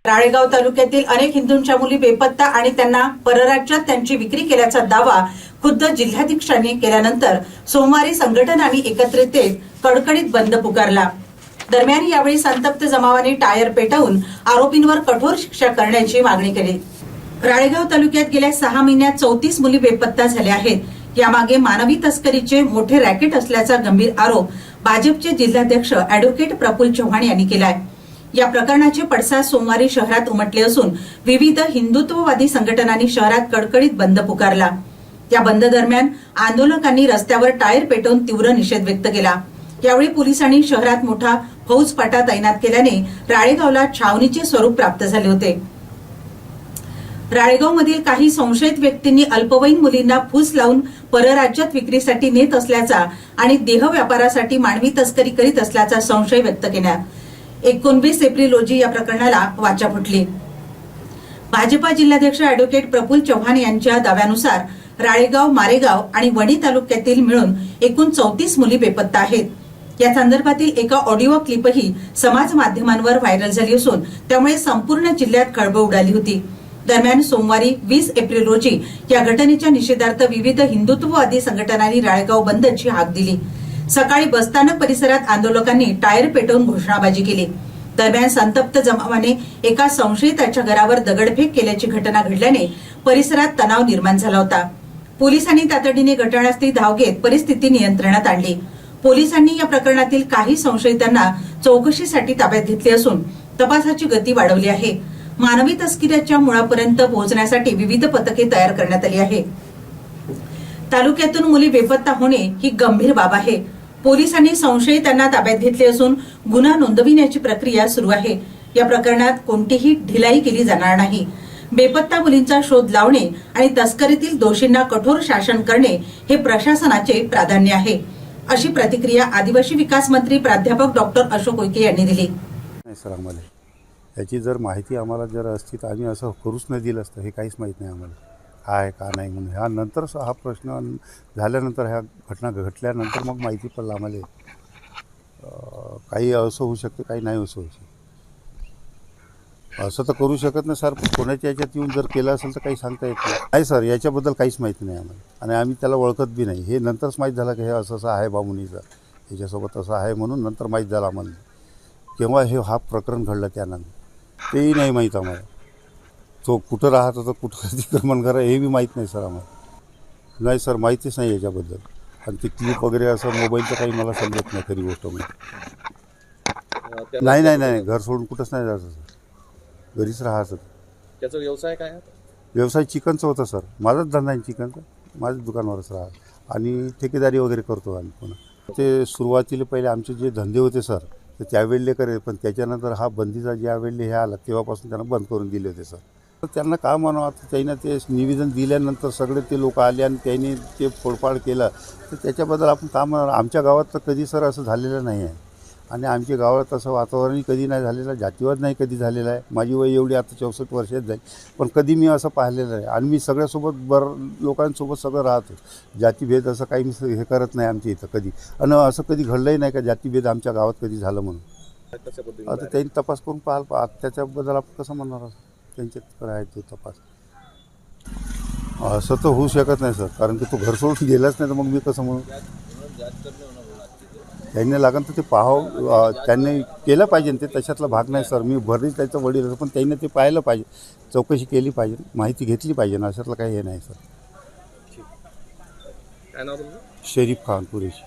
राळेगाव तालुक्यातील अनेक हिंदूंच्या मुली बेपत्ता आणि त्यांना परराज्यात त्यांची विक्री केल्याचा दावा खुद्द जिल्हाधीशांनी केल्यानंतर सोमवारी संघटनांनी एकत्रित येत कडकडीत बंद पुकारला। दरम्यान यावेळी संतप्त जमावाने टायर पेटवून आरोपींवर कठोर शिक्षा करण्याची मागणी केली। राळेगाव तालुक्यात गेल्या 6 महिन्यात 34 मुली बेपत्ता झाल्या आहेत। यामागे मानवी तस्करीचे मोठे रॅकेट असल्याचा गंभीर आरोप भाजपचे जिल्हाध्यक्ष अॅडव्होकेट प्रफुल्ल चव्हाण यांनी केलाय। या प्रकरणाचे पडसाद सोमवारी शहरात उमटले असून विविध हिंदुत्ववादी संघटनांनी शहरात कडकडीत बंद पुकारला। या बंद दरम्यान आंदोलकांनी रस्त्यावर टायर पेटवून तीव्र निषेध व्यक्त केला। यावेळी पोलिसांनी शहरात मोठा फौजफाटा तैनात केल्याने राळेगावला छावणीचे स्वरूप प्राप्त झाले होते। राळेगावमधील काही संशयित व्यक्तींनी अल्पवयीन मुलींना फूस लावून परराज्यात विक्रीसाठी नेत असल्याचा आणि देह व्यापारासाठी मानवी तस्करी करीत असल्याचा संशय व्यक्त केल्यात 19 एप्रिल रोजी या प्रकरणाला वाचा फुटली। भाजपा जिल्हाध्यक्ष अॅडव्होकेट प्रफुल्ल चव्हाण यांच्या दाव्यानुसार राळेगाव, मारेगाव आणि वणी तालुक्यातील मिळून एकूण 34 मुली बेपत्ता आहेत। या संदर्भातील एका ऑडिओ क्लिपही समाज माध्यमांवर व्हायरल झाली असून त्यामुळे संपूर्ण जिल्ह्यात खळबळ उडाली होती। दरम्यान सोमवारी 20 एप्रिल रोजी या घटनेच्या निषेधार्थ विविध हिंदुत्ववादी संघटनांनी राळेगाव बंदची हाक दिली। सकाळी बसस्थानक परिसरात आंदोलकांनी टायर पेटवून घोषणाबाजी केली। दरम्यान संतप्त जमावाने एका संशयिताच्या घरावर दगडफेक केल्याची घटना घडल्याने परिसरात तणाव निर्माण झाला होता। पोलिसांनी तातडीने घटनास्थळी धाव घेत परिस्थिती नियंत्रणात आणली। पोलिसांनी या प्रकरणातील काही संशयितांना चौकशीसाठी ताब्यात घेतले असून तपासाची गती वाढवली आहे। मानवी तस्करीच्या मुळापर्यंत पोहोचण्यासाठी विविध पथके तयार करण्यात आली आहे। तालुक्यातून मुली बेपत्ता होणे ही गंभीर बाब आहे। पोलिसांनी संशयितांना ताब्यात घेतले असून गुन्हा नोंदविण्याची प्रक्रिया सुरू आहे। या प्रकरणात कोणतीही ढिलाई केली जाणार नाही। बेपत्ता मुलींचा शोध लावणे आणि तस्करीतील दोषींना कठोर शासन करणे हे प्रशासनाचे प्राधान्य आहे, अशी प्रतिक्रिया आदिवासी विकास मंत्री प्राध्यापक डॉक्टर अशोक उईके यांनी दिली। याची जर माहिती आम्हाला जर असती तर आम्ही असं करूच नाही दिलं असतं। हे काहीच माहीत नाही आम्हाला काय का नाही म्हणून। ह्या नंतर हा प्रश्न झाल्यानंतर, ह्या घटना घडल्यानंतर मग माहिती पडलं आम्हाला। काही असं होऊ शकते, काही नाही असं होऊ शकते। असं तर करू शकत नाही सर। कोणाच्या याच्यात येऊन जर केलं असेल तर काही सांगता येत नाही सर। याच्याबद्दल काहीच माहिती नाही आम्हाला आणि आम्ही त्याला ओळखत बी नाही। हे नंतरच माहीत झालं की हे असं असं आहे बामुनीचं, ह्याच्यासोबत असं आहे म्हणून नंतर माहीत झालं आम्हाला। केव्हा हा प्रकरण घडलं त्यानंतर तेही नाही माहीत आम्हाला। तो कुठं राहत होता, कुठं अतिक्रमण करा हे बी माहीत नाही सर आम्हाला। नाही सर, माहितीच नाही याच्याबद्दल। आणि ते क्लिप वगैरे असं मोबाईलचं काही मला समजत नाही खरी गोष्ट म्हणजे। नाही नाही नाही, घर सोडून कुठंच नाही जायचं सर, घरीच राहायचं। त्याचा व्यवसाय काय आहे? व्यवसाय चिकनचा होता सर। माझाच धंदा आहे चिकनचा, माझ्याच दुकानावरच राहत आणि ठेकेदारी वगैरे करतो आम्ही पुन्हा। ते सुरुवातीला पहिले आमचे जे धंदे होते सर तर त्यावेळेले करे, पण त्याच्यानंतर हा बंदीचा ज्यावेळेले हे आला तेव्हापासून त्यांना बंद करून दिले होते सर। तर त्यांना काय म्हणावं, त्यांना ते निवेदन दिल्यानंतर सगळे ते लोक आले आणि त्यांनी ते फोडफाड केलं, तर त्याच्याबद्दल आपण काय म्हणावं। आमच्या गावात तर कधी सर असं झालेलं नाही आहे आणि आमच्या गावात असं वातावरणही कधी नाही झालेलं, जातीवाद नाही कधी झालेला आहे। माझी वय एवढी आता 64 वर्षात जाईल, पण कधी मी असं पाहिलेलं आहे। आणि मी सगळ्यासोबत लोकांसोबत सगळं राहतो। जातीभेद असं काही मी हे करत नाही आमच्या इथं कधी, आणि असं कधी घडलंही नाही का जातीभेद आमच्या गावात कधी झालं म्हणून। आता त्यांनी तपास करून पाहाल, त्याच्याबद्दल आपण कसं म्हणणार असं, त्यांच्यात आहे तो तपास। असं तर होऊ शकत नाही सर, कारण की तो घर सोडून गेलाच नाही तर मग मी कसं म्हणू। त्यांनी लागन तर ते पाहावं, त्यांनी केलं पाहिजे ते, तशातला भाग नाही सर। मी भरली त्याचं वडील असं, पण त्यांनी ते पाहिलं पाहिजे, चौकशी केली पाहिजे, माहिती घेतली पाहिजे ना, अशातलं काही हे नाही सर। काय नाव तुमचं? शरीफ खान कुरेशी।